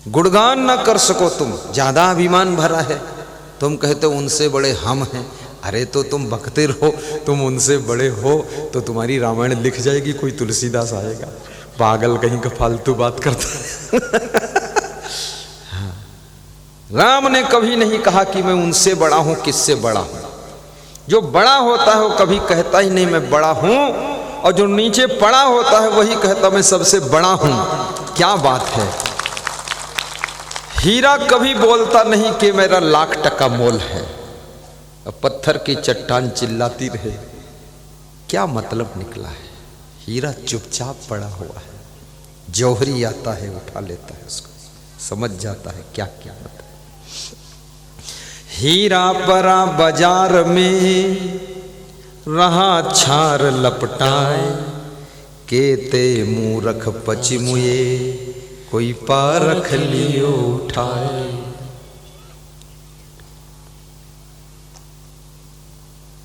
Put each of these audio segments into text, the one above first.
गुणगान ना कर सको तुम, ज्यादा अभिमान भरा है। तुम कहते हो उनसे बड़े हम हैं। अरे तो तुम बकते रहो, तुम उनसे बड़े हो तो तुम्हारी रामायण लिख जाएगी, कोई तुलसीदास आएगा। पागल कहीं का फालतू बात करता है। हाँ। राम ने कभी नहीं कहा कि मैं उनसे बड़ा हूं, किससे बड़ा हूं। जो बड़ा होता है वो कभी कहता ही नहीं मैं बड़ा हूं, और जो नीचे पड़ा होता है वही कहता मैं सबसे बड़ा हूं। क्या बात है। हीरा कभी बोलता नहीं कि मेरा लाख टका मोल है, पत्थर की चट्टान चिल्लाती रहे। क्या मतलब निकला है। हीरा चुपचाप पड़ा हुआ है, जौहरी आता है उठा लेता है उसको, समझ जाता है क्या क्या मतलब। हीरा परा बाजार में रहा छार लपटाए, केते मूरख पचिमुए कोई पारख लियो उठाए।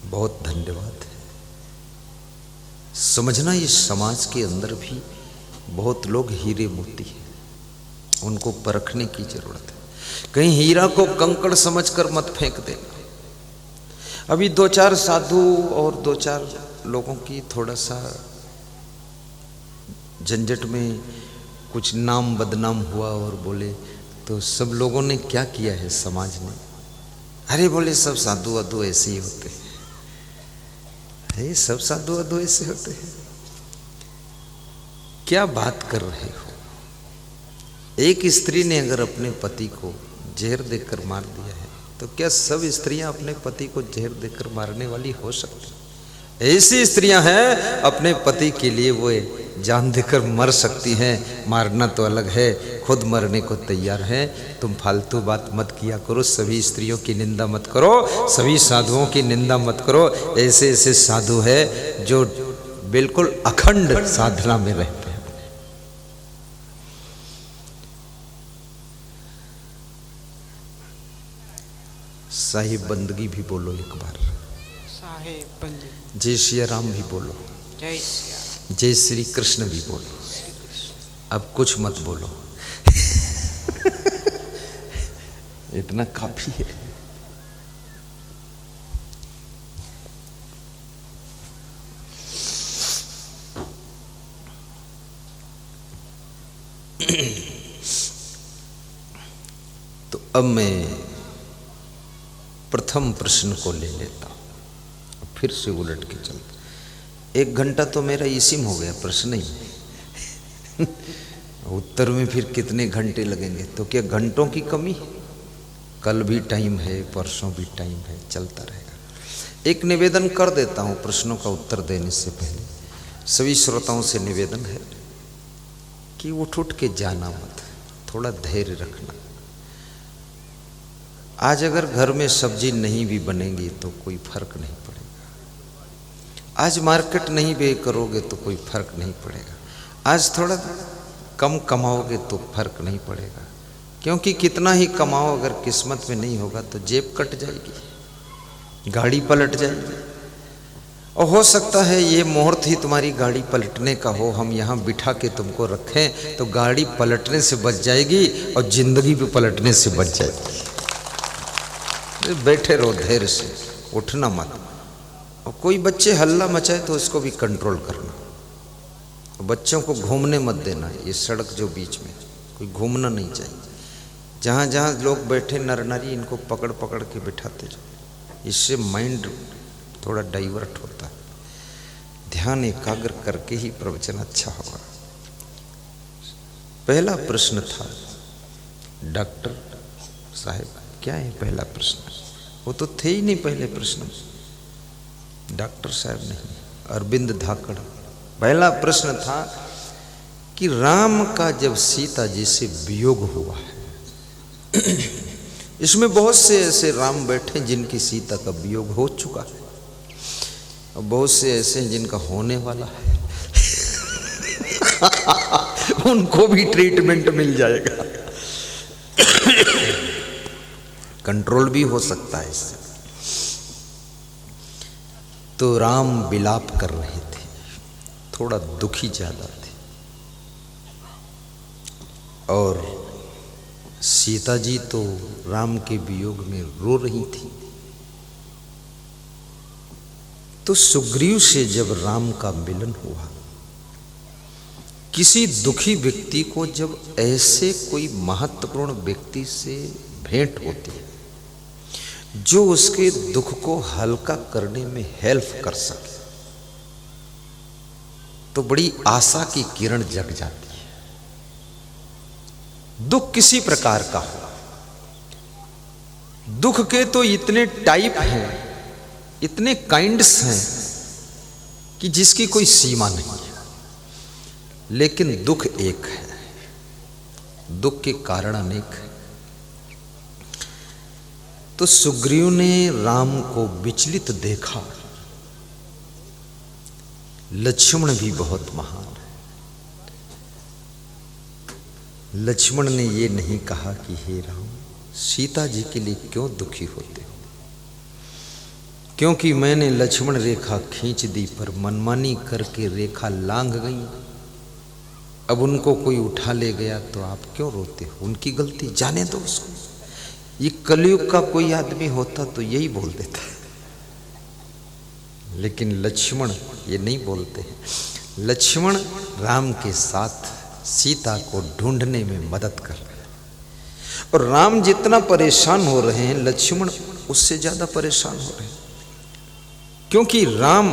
बहुत धन्यवाद है। समझना इस समाज के अंदर भी बहुत लोग हीरे मोती हैं, उनको परखने की जरूरत है। कहीं हीरा को कंकड़ समझकर मत फेंक देना। अभी दो चार साधु और दो चार लोगों की थोड़ा सा झंझट में कुछ नाम बदनाम हुआ और बोले तो सब लोगों ने क्या किया है समाज ने, अरे बोले सब साधु वाधु ऐसे ही होते हैं। अरे सब साधु वाधु ऐसे होते हैं, क्या बात कर रहे हो। एक स्त्री ने अगर अपने पति को जहर देकर मार दिया है तो क्या सब स्त्रियां अपने पति को जहर देकर मारने वाली हो सकती? ऐसी स्त्रियां हैं अपने पति के लिए वो जान देकर मर सकती हैं। मारना तो अलग है, खुद मरने को तैयार है। तुम फालतू बात मत किया करो, सभी स्त्रियों की निंदा मत करो, सभी साधुओं की निंदा मत करो। ऐसे ऐसे साधु है जो बिल्कुल अखंड साधना में रहते हैं। साहिब बंदगी भी बोलो एक बार, साहिब बंदगी। जय श्री राम भी बोलो, जय श्री जय श्री कृष्ण भी बोलो। अब कुछ मत बोलो। इतना काफी है। तो अब मैं प्रथम प्रश्न को ले लेता हूं, फिर से उलट के चलता। 1 घंटा तो मेरा इसी में हो गया प्रश्न ही। उत्तर में फिर कितने घंटे लगेंगे? तो क्या घंटों की कमी? कल भी टाइम है, परसों भी टाइम है, चलता रहेगा। एक निवेदन कर देता हूं प्रश्नों का उत्तर देने से पहले। सभी श्रोताओं से निवेदन है कि उठ के जाना मत, थोड़ा धैर्य रखना। आज अगर घर में सब्जी नहीं भी बनेगी तो कोई फर्क नहीं पड़ेगा। आज मार्केट नहीं भी करोगे तो कोई फर्क नहीं पड़ेगा। आज थोड़ा कम कमाओगे तो फर्क नहीं पड़ेगा, क्योंकि कितना ही कमाओ अगर किस्मत में नहीं होगा तो जेब कट जाएगी, गाड़ी पलट जाएगी। और हो सकता है ये मुहूर्त ही तुम्हारी गाड़ी पलटने का हो, हम यहाँ बिठा के तुमको रखें तो गाड़ी पलटने से बच जाएगी और जिंदगी भी पलटने से बच जाएगी। बैठे रहो धैर्य से, उठना मत। और कोई बच्चे हल्ला मचाए तो उसको भी कंट्रोल करना। बच्चों को घूमने मत देना। ये सड़क जो बीच में कोई घूमना नहीं चाहिए। जहाँ जहाँ लोग बैठे नर नारी, इनको पकड़ पकड़ के बिठाते जाओ। इससे माइंड थोड़ा डाइवर्ट होता है। ध्यान एकाग्र करके ही प्रवचन अच्छा होगा। पहला प्रश्न था डॉक्टर साहब, क्या है पहला प्रश्न? वो तो थे ही नहीं पहले प्रश्न। डॉक्टर साहब नहीं, अरविंद धाकड़। पहला प्रश्न था कि राम का जब सीता जी से वियोग हुआ है, इसमें बहुत से ऐसे राम बैठे जिनकी सीता का वियोग हो चुका है, और बहुत से ऐसे हैं जिनका होने वाला है। उनको भी ट्रीटमेंट मिल जाएगा। कंट्रोल भी हो सकता है इससे। तो राम विलाप कर रहे थे, थोड़ा दुखी ज्यादा थे। और सीता जी तो राम के वियोग में रो रही थी। तो सुग्रीव से जब राम का मिलन हुआ, किसी दुखी व्यक्ति को जब ऐसे कोई महत्वपूर्ण व्यक्ति से भेंट होती है जो उसके दुख को हल्का करने में हेल्प कर सके, तो बड़ी आशा की किरण जग जाती है। दुख किसी प्रकार का हो, दुख के तो इतने टाइप हैं, इतने काइंड्स हैं कि जिसकी कोई सीमा नहीं है, लेकिन दुख एक है, दुख के कारण अनेक है। तो सुग्रीव ने राम को विचलित देखा। लक्ष्मण भी बहुत महान है। लक्ष्मण ने ये नहीं कहा कि हे राम, सीता जी के लिए क्यों दुखी होते हो, क्योंकि मैंने लक्ष्मण रेखा खींच दी पर मनमानी करके रेखा लांघ गई, अब उनको कोई उठा ले गया तो आप क्यों रोते हो, उनकी गलती, जाने दो उसको। ये कलयुग का कोई आदमी होता तो यही बोल देता, लेकिन लक्ष्मण ये नहीं बोलते हैं। लक्ष्मण राम के साथ सीता को ढूंढने में मदद कर रहे हैं, और राम जितना परेशान हो रहे हैं लक्ष्मण उससे ज्यादा परेशान हो रहे हैं, क्योंकि राम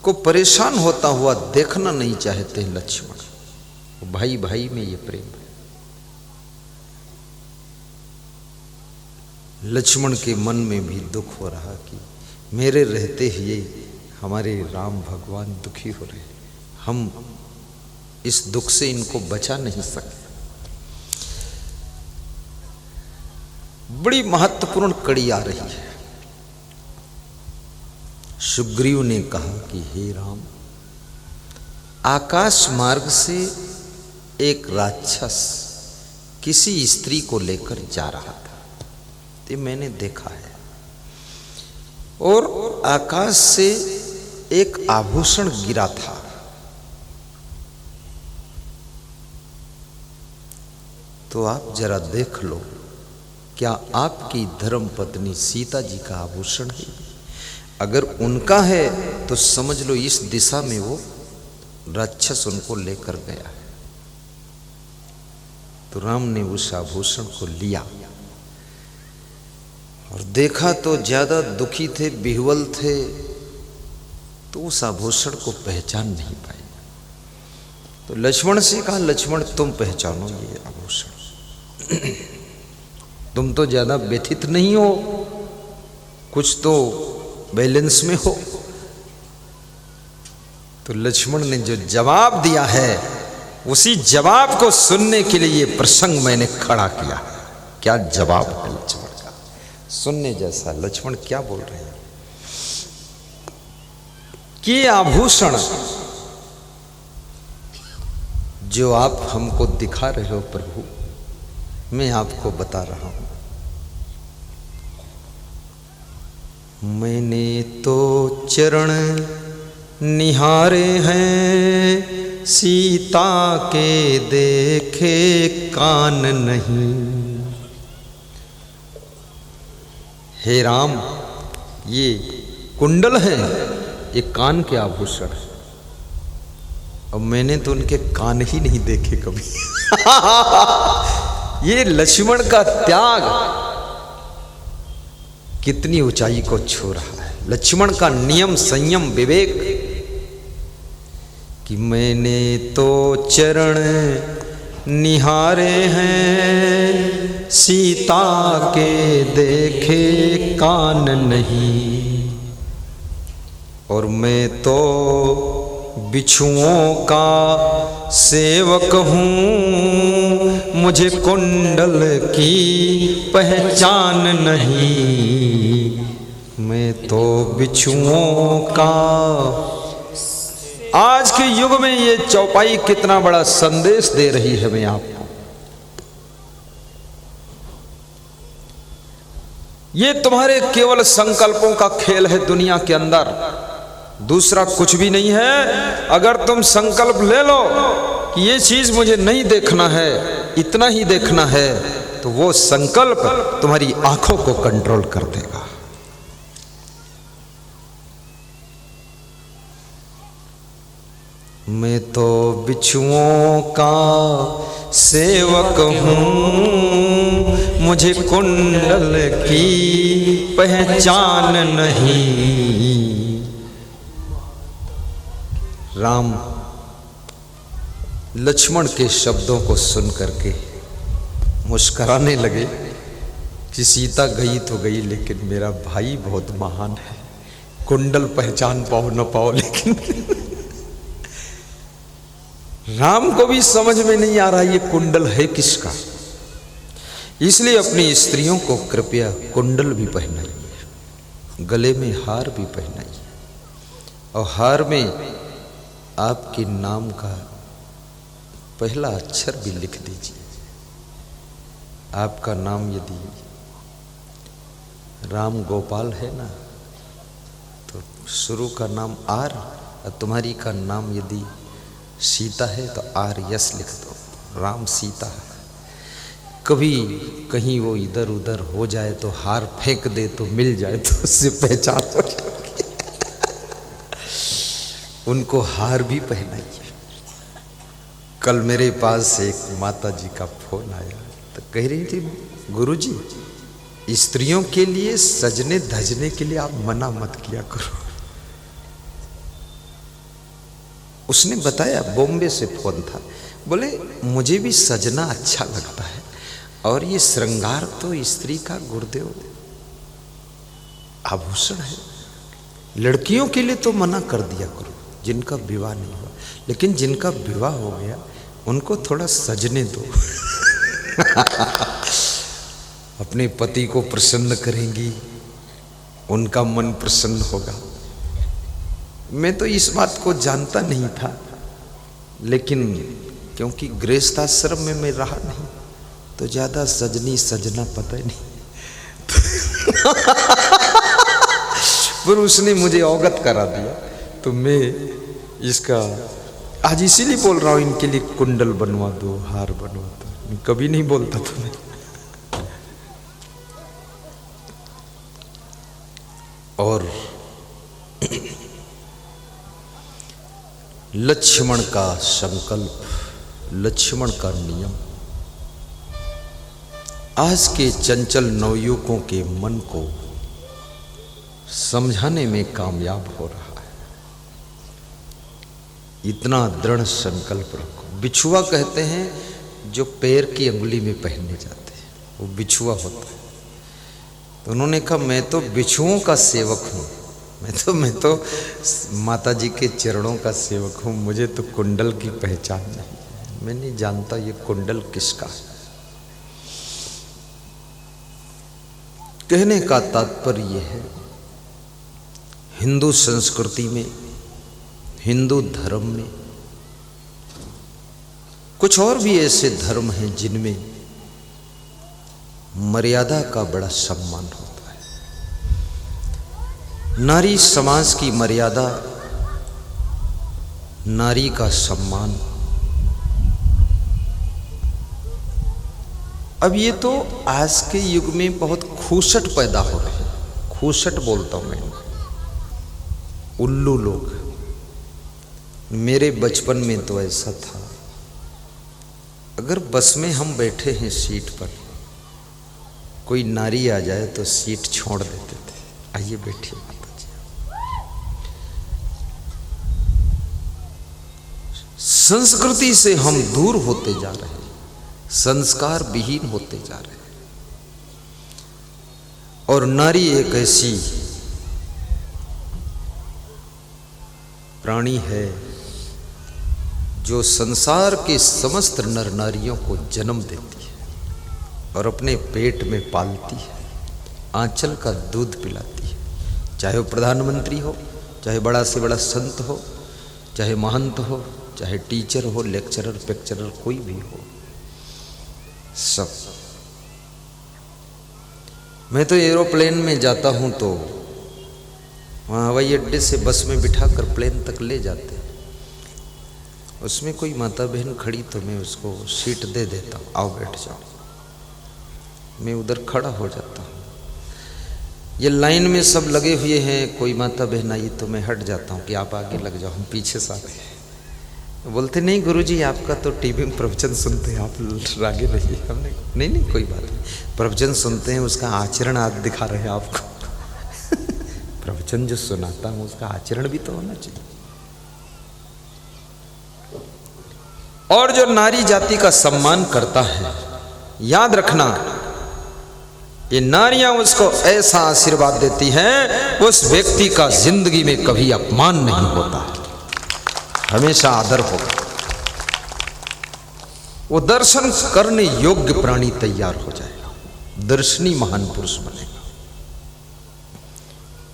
को परेशान होता हुआ देखना नहीं चाहते लक्ष्मण। भाई भाई में ये प्रेम है। लक्ष्मण के मन में भी दुख हो रहा कि मेरे रहते ही हमारे राम भगवान दुखी हो रहे, हम इस दुख से इनको बचा नहीं सकते। बड़ी महत्वपूर्ण कड़ी आ रही है। सुग्रीव ने कहा कि हे राम, आकाश मार्ग से एक राक्षस किसी स्त्री को लेकर जा रहा था, ये मैंने देखा है, और आकाश से एक आभूषण गिरा था। तो आप जरा देख लो, क्या आपकी धर्म पत्नी सीता जी का आभूषण है? अगर उनका है तो समझ लो इस दिशा में वो राक्षस उनको लेकर गया है। तो राम ने उस आभूषण को लिया और देखा तो ज्यादा दुखी थे, विह्वल थे, तो उस आभूषण को पहचान नहीं पाए। तो लक्ष्मण से कहा, लक्ष्मण तुम पहचानो ये आभूषण, तुम तो ज्यादा व्यथित नहीं हो, कुछ तो बैलेंस में हो। तो लक्ष्मण ने जो जवाब दिया है, उसी जवाब को सुनने के लिए ये प्रसंग मैंने खड़ा किया। क्या जवाब है लक्ष्मण का, सुनने जैसा। लक्ष्मण क्या बोल रहे हैं कि आभूषण जो आप हमको दिखा रहे हो प्रभु, मैं आपको बता रहा हूं, मैंने तो चरण निहारे हैं, सीता के देखे कान नहीं। हे राम, ये कुंडल है, ये कान के आभूषण है, और मैंने तो उनके कान ही नहीं देखे कभी। ये लक्ष्मण का त्याग कितनी ऊंचाई को छू रहा है। लक्ष्मण का नियम, संयम, विवेक, कि मैंने तो चरण निहारे हैं, सीता के देखे कान नहीं, और मैं तो बिच्छुओं का सेवक हूँ, मुझे कुंडल की पहचान नहीं, मैं तो बिच्छुओं का। आज के युग में ये चौपाई कितना बड़ा संदेश दे रही है मैं आपको। ये तुम्हारे केवल संकल्पों का खेल है दुनिया के अंदर, दूसरा कुछ भी नहीं है। अगर तुम संकल्प ले लो कि ये चीज मुझे नहीं देखना है, इतना ही देखना है, तो वो संकल्प तुम्हारी आंखों को कंट्रोल कर देगा। मैं तो बिच्छुओं का सेवक हूँ, मुझे कुंडल की पहचान नहीं। राम लक्ष्मण के शब्दों को सुन करके मुस्कराने लगे कि सीता गई तो गई, लेकिन मेरा भाई बहुत महान है। कुंडल पहचान पाओ न पाओ, लेकिन राम को भी समझ में नहीं आ रहा ये कुंडल है किसका। इसलिए अपनी स्त्रियों को कृपया कुंडल भी पहनाइए, गले में हार भी पहनाइए, और हार में आपके नाम का पहला अक्षर भी लिख दीजिए। आपका नाम यदि राम गोपाल है ना, तो शुरू का नाम आर, और तुम्हारी का नाम यदि सीता है तो आर यस लिख दो, राम सीता है। कभी कहीं वो इधर उधर हो जाए तो हार फेंक दे तो मिल जाए, तो उससे पहचान हो जाएगी। उनको हार भी पहनाइए। कल मेरे पास एक माता जी का फोन आया, तो कह रही थी गुरुजी स्त्रियों के लिए सजने धजने के लिए आप मना मत किया करो। उसने बताया, बॉम्बे से फोन था, बोले मुझे भी सजना अच्छा लगता है, और ये श्रृंगार तो स्त्री का गुरुदेव आभूषण है। लड़कियों के लिए तो मना कर दिया करो जिनका विवाह नहीं हुआ, लेकिन जिनका विवाह हो गया उनको थोड़ा सजने दो। अपने पति को प्रसन्न करेंगी, उनका मन प्रसन्न होगा। मैं तो इस बात को जानता नहीं था, लेकिन क्योंकि गृहस्थाश्रम में मैं रहा नहीं, तो ज्यादा सजनी सजना पता ही नहीं। पर उसने मुझे अवगत करा दिया, तो मैं इसका आज इसीलिए बोल रहा हूं, इनके लिए कुंडल बनवा दो, हार बनवा दो। कभी नहीं बोलता था मैं। और लक्ष्मण का संकल्प, लक्ष्मण का नियम आज के चंचल नवयुवकों के मन को समझाने में कामयाब हो रहा है। इतना दृढ़ संकल्प रखो। बिछुआ कहते हैं जो पैर की अंगुली में पहनने जाते हैं, वो बिछुआ होता है। तो उन्होंने कहा मैं तो बिछुओं का सेवक हूँ, मैं तो माता जी के चरणों का सेवक हूँ, मुझे तो कुंडल की पहचान नहीं, मैं नहीं जानता ये कुंडल किसका है। कहने का तात्पर्य यह है, हिंदू संस्कृति में, हिंदू धर्म में कुछ और भी ऐसे धर्म हैं जिनमें मर्यादा का बड़ा सम्मान होता है। नारी समाज की मर्यादा, नारी का सम्मान। अब ये तो आज के युग में बहुत खूसट पैदा हो रहे हैं। खूसट बोलता हूं मैं, उल्लू लोग। मेरे बचपन में तो ऐसा था, अगर बस में हम बैठे हैं सीट पर, कोई नारी आ जाए तो सीट छोड़ देते थे, आइए बैठिए माता जी। संस्कृति से हम दूर होते जा रहे हैं, संस्कार विहीन होते जा रहे हैं। और नारी एक ऐसी प्राणी है जो संसार के समस्त नर नारियों को जन्म देती है और अपने पेट में पालती है, आंचल का दूध पिलाती है। चाहे वो प्रधानमंत्री हो, चाहे बड़ा से बड़ा संत हो, चाहे महंत हो, चाहे टीचर हो, लेक्चरर पेक्चरर, कोई भी हो, सब। मैं तो एरोप्लेन में जाता हूं तो वहाँ हवाई अड्डे से बस में बिठा कर प्लेन तक ले जाते हैं। उसमें कोई माता बहन खड़ी तो मैं उसको सीट दे देता हूँ, आओ बैठ जाओ। मैं उधर खड़ा हो जाता हूँ। ये लाइन में सब लगे हुए हैं, कोई माता बहन आई तो मैं हट जाता हूँ कि आप आगे लग जाओ, हम पीछे से आते हैं। बोलते नहीं गुरुजी आपका तो टीवी में प्रवचन सुनते हैं, आप आगे रहिए। हमने नहीं कोई बात नहीं, प्रवचन सुनते हैं उसका आचरण आज दिखा रहे हैं आपको। प्रवचन जो सुनाता हूँ उसका आचरण भी तो होना चाहिए। और जो नारी जाति का सम्मान करता है, याद रखना ये नारियां उसको ऐसा आशीर्वाद देती हैं, उस व्यक्ति का जिंदगी में कभी अपमान नहीं होता, हमेशा आदर होगा। वो दर्शन करने योग्य प्राणी तैयार हो जाएगा, दर्शनी महान पुरुष बनेगा।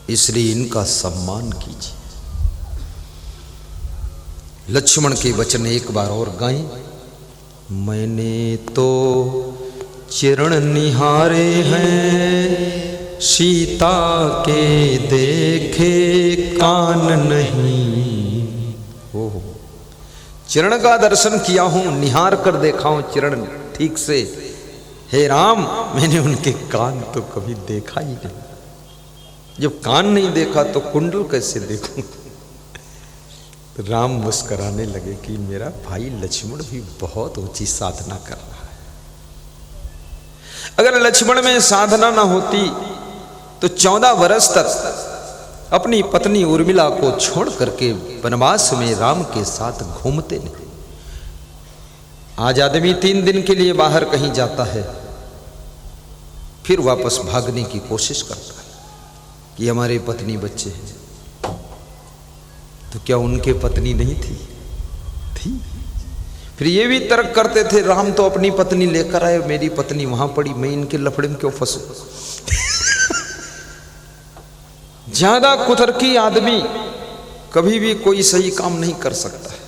इसलिए इनका सम्मान कीजिए। लक्ष्मण के वचन एक बार और गाएं। मैंने तो चरण निहारे हैं, सीता के देखे कान नहीं। ओ चरण का दर्शन किया हूं, निहार कर देखा हूं चरण ठीक से। हे राम, मैंने उनके कान तो कभी देखा ही नहीं। जब कान नहीं देखा तो कुंडल कैसे देखूं? राम मुस्कराने लगे कि मेरा भाई लक्ष्मण भी बहुत ऊंची साधना कर रहा है। अगर लक्ष्मण में साधना ना होती तो 14 वर्ष तक अपनी पत्नी उर्मिला को छोड़ करके वनवास में राम के साथ घूमते नहीं। आज आदमी 3 दिन के लिए बाहर कहीं जाता है, फिर वापस भागने की कोशिश करता है कि हमारे पत्नी बच्चे हैं। तो क्या उनके पत्नी नहीं थी? फिर ये भी तर्क करते थे, राम तो अपनी पत्नी लेकर आए, मेरी पत्नी वहां पड़ी, मैं इनके लफड़े में क्यों फंसू? ज्यादा कुतर्की आदमी कभी भी कोई सही काम नहीं कर सकता है।